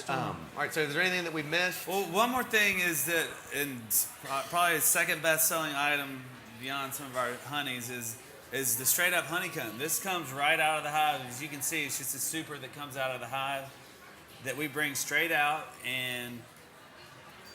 All right, so is there anything that we missed? Well, one more thing is that, and probably the second best-selling item beyond some of our honeys is the straight-up honeycomb. This comes right out of the hive. As you can see, it's just a super that comes out of the hive that we bring straight out and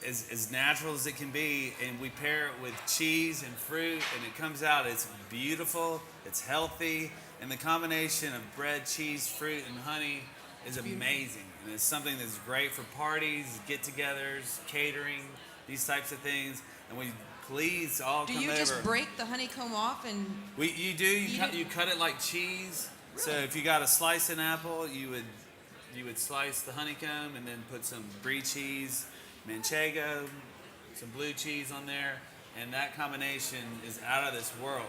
as natural as it can be, and we pair it with cheese and fruit, and it comes out. It's beautiful, it's healthy, and the combination of bread, cheese, fruit, and honey is amazing. And it's something that's great for parties, get-togethers, catering, these types of things. And we please all come over. Do you just break the honeycomb off and? You do. You cut it like cheese. Really? So if you got a slicing apple, you would slice the honeycomb and then put some brie cheese, manchego, some blue cheese on there, and that combination is out of this world.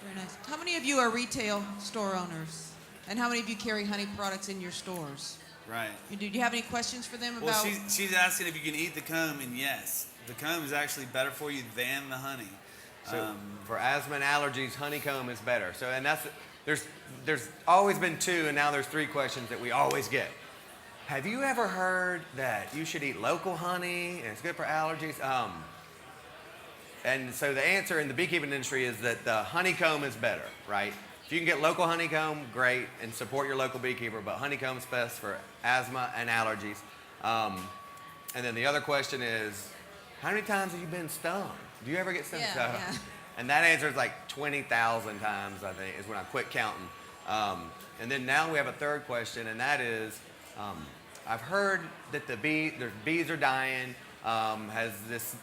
Very nice. How many of you are retail store owners? And how many of you carry honey products in your stores? Right. Do you have any questions for them about? Well, she's asking if you can eat the comb, and yes, the comb is actually better for you than the honey. So for asthma and allergies, honeycomb is better. So and there's always been 2, and now there's 3 questions that we always get. Have you ever heard that you should eat local honey and it's good for allergies? And so the answer in the beekeeping industry is that the honeycomb is better, right? If you can get local honeycomb, great, and support your local beekeeper, but honeycomb is best for asthma and allergies. And then the other question is, how many times have you been stung? Do you ever get stung? Yeah. And that answer is like 20,000 times, I think, is when I quit counting. And then now we have a third question, and that is, I've heard that the bees are dying. Has this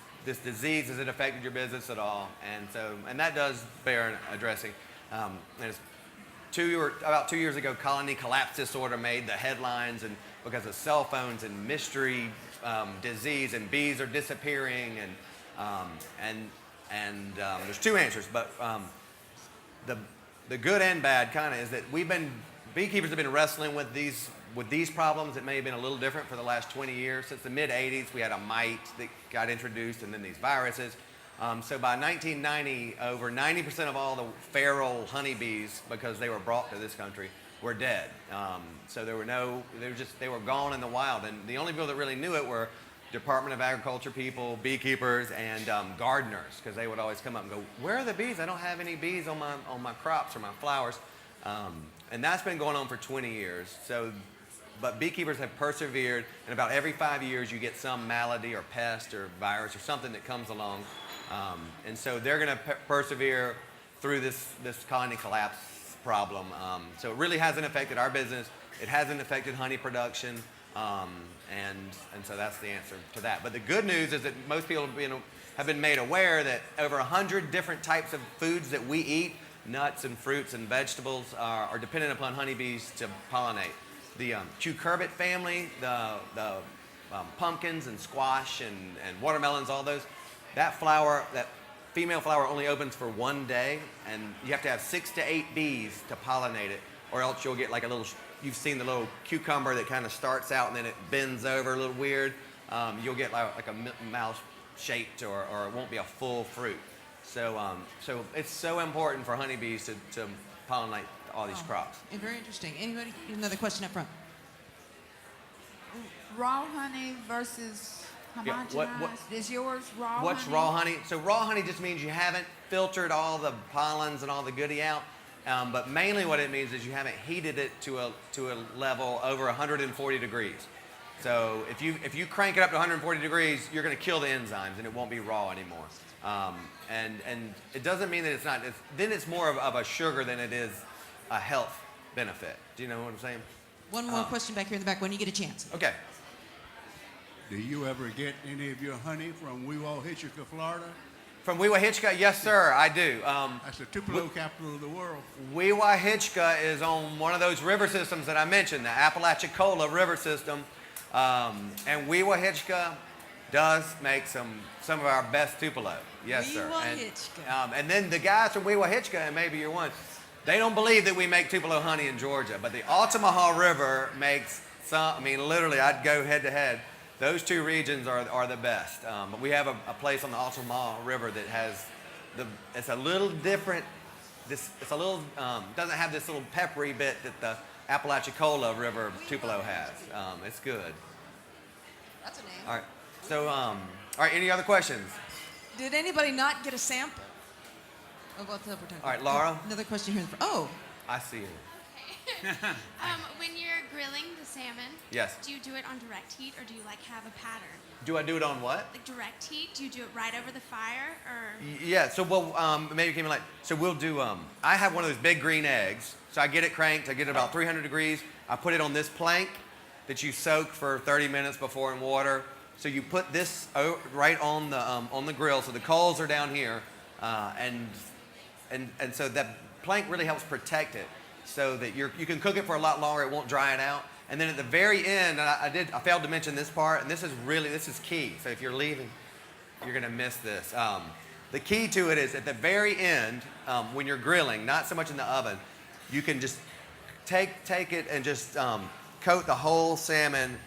disease, has it affected your business at all? And that does bear addressing. And it's about 2 years ago, colony collapse disorder made the headlines, and because of cell phones and mystery disease, and bees are disappearing, and there's 2 answers, but the good and bad kind of is that beekeepers have been wrestling with these problems that may have been a little different for the last 20 years. Since the mid-'80s, we had a mite that got introduced, and then these viruses. So by 1990, over 90% of all the feral honeybees, because they were brought to this country, were dead. So they were gone in the wild. And the only people that really knew it were Department of Agriculture people, beekeepers, and gardeners, because they would always come up and go, "Where are the bees? I don't have any bees on my crops or my flowers." And that's been going on for 20 years. But beekeepers have persevered, and about every 5 years you get some malady or pest or virus or something that comes along. And so they're going to persevere through this colony collapse problem. So it really hasn't affected our business. It hasn't affected honey production. And so that's the answer to that. But the good news is that most people have been made aware that over 100 different types of foods that we eat, nuts and fruits and vegetables, are dependent upon honeybees to pollinate. The cucurbit family, the pumpkins and squash and watermelons, all those, that female flower only opens for 1 day, and you have to have 6 to 8 bees to pollinate it, or else you'll get like you've seen the little cucumber that kind of starts out and then it bends over a little weird. You'll get like a mouse shaped, or it won't be a full fruit. So it's so important for honeybees to pollinate all these crops. Very interesting. Anybody? Another question up front. Raw honey versus homogenized. Is yours raw honey? What's raw honey? So raw honey just means you haven't filtered all the pollens and all the goodie out. But mainly what it means is you haven't heated it to a level over 140 degrees. So if you crank it up to 140 degrees, you're going to kill the enzymes, and it won't be raw anymore. And it doesn't mean that it's not. Then it's more of a sugar than it is a health benefit. Do you know what I'm saying? One more question back here in the back when you get a chance. Okay. Do you ever get any of your honey from Weehawken, Florida? From Weehawken, yes, sir, I do. That's the Tupelo capital of the world. Weehawken is on one of those river systems that I mentioned, the Apalachicola River System. And Weehawken does make some of our best Tupelo. Yes, sir. And then the guys from Weehawken, and maybe you're one, they don't believe that we make Tupelo honey in Georgia, but the Altamaha River makes some. I mean, literally, I'd go head to head. Those 2 regions are the best. But we have a place on the Altamaha River that has it's a little different. It's a little doesn't have this little peppery bit that the Apalachicola River Tupelo has. It's good. That's a name. All right. So, all right. Any other questions? Did anybody not get a sample of what we're talking about? All right, Laura. Another question here. Oh, I see it. When you're grilling the salmon, Yes. do you do it on direct heat or do you like have a pattern? Do I do it on what? Like direct heat? Do you do it right over the fire or? Yeah. So maybe you came in late. So we'll do. I have one of those big green eggs. So I get it cranked. I get it about 300 degrees. I put it on this plank that you soak for 30 minutes before in water. So you put this right on the grill. So the coals are down here, and so that plank really helps protect it, so that you can cook it for a lot longer. It won't dry it out. And then at the very end, and I failed to mention this part, and this is key. So if you're leaving, you're gonna miss this. The key to it is at the very end, when you're grilling, not so much in the oven, you can just take it and just coat the whole salmon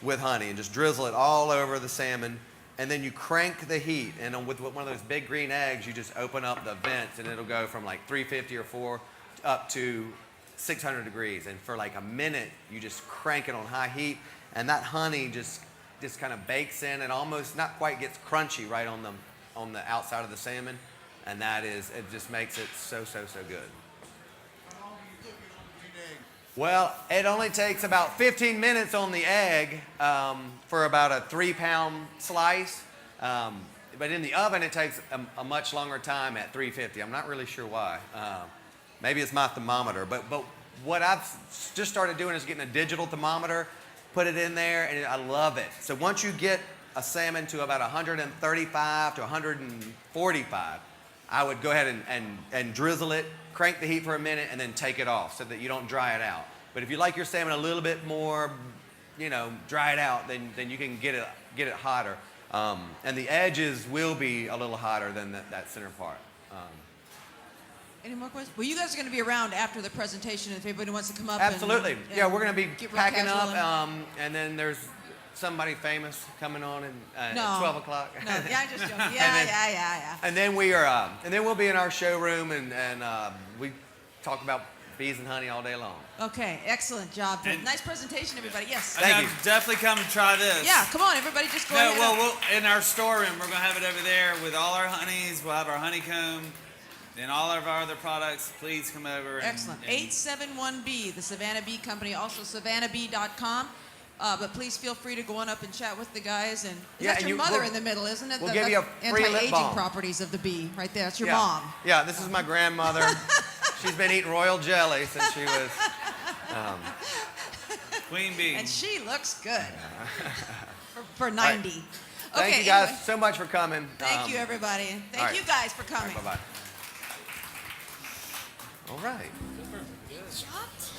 with honey and just drizzle it all over the salmon. And then you crank the heat, and with one of those big green eggs, you just open up the vents, and it'll go from like 350 or 4 up to 600 degrees. And for like a minute, you just crank it on high heat, and that honey just kind of bakes in and almost not quite gets crunchy right on the outside of the salmon, and it just makes it so good. Well, it only takes about 15 minutes on the egg for about a 3-pound slice. But in the oven, it takes a much longer time at 350. I'm not really sure why. Maybe it's my thermometer. But what I've just started doing is getting a digital thermometer, put it in there, and I love it. So once you get a salmon to about 135 to 145, I would go ahead and drizzle it, crank the heat for a minute, and then take it off so that you don't dry it out. But if you like your salmon a little bit more, dried out, then you can get it hotter. And the edges will be a little hotter than that center part. any more questions? Well, you guys are going to be around after the presentation if anybody wants to come up. Absolutely. And yeah, we're going to be get real packing up, casual and then there's somebody famous coming on at No. 12 o'clock. No, yeah, I'm just joking. Yeah. And then we'll be in our showroom, and we talk about bees and honey all day long. Okay, excellent job. And- Nice presentation, everybody. Yes. Thank Now, you. definitely come and try this. Yeah, come on, everybody, just go No, ahead. well, in our storeroom, we're gonna have it over there with all our honeys. We'll have our honeycomb and all of our other products. Please come over. Excellent. 871B, the Savannah Bee Company, also savannahbee.com. But please feel free to go on up and chat with the guys. And Yeah, that's and your you- mother we'll- in the middle, isn't it? we'll The give you a free lip anti-aging balm. properties of the bee, right there. That's your yeah. mom. Yeah, this is my grandmother. She's been eating royal jelly since she was. Queen Bee. And she looks good for 90. Thank Okay, you guys anyway, so much for coming. thank you, everybody. And thank all right. you guys for coming. Bye bye. All right. Good job, Tim.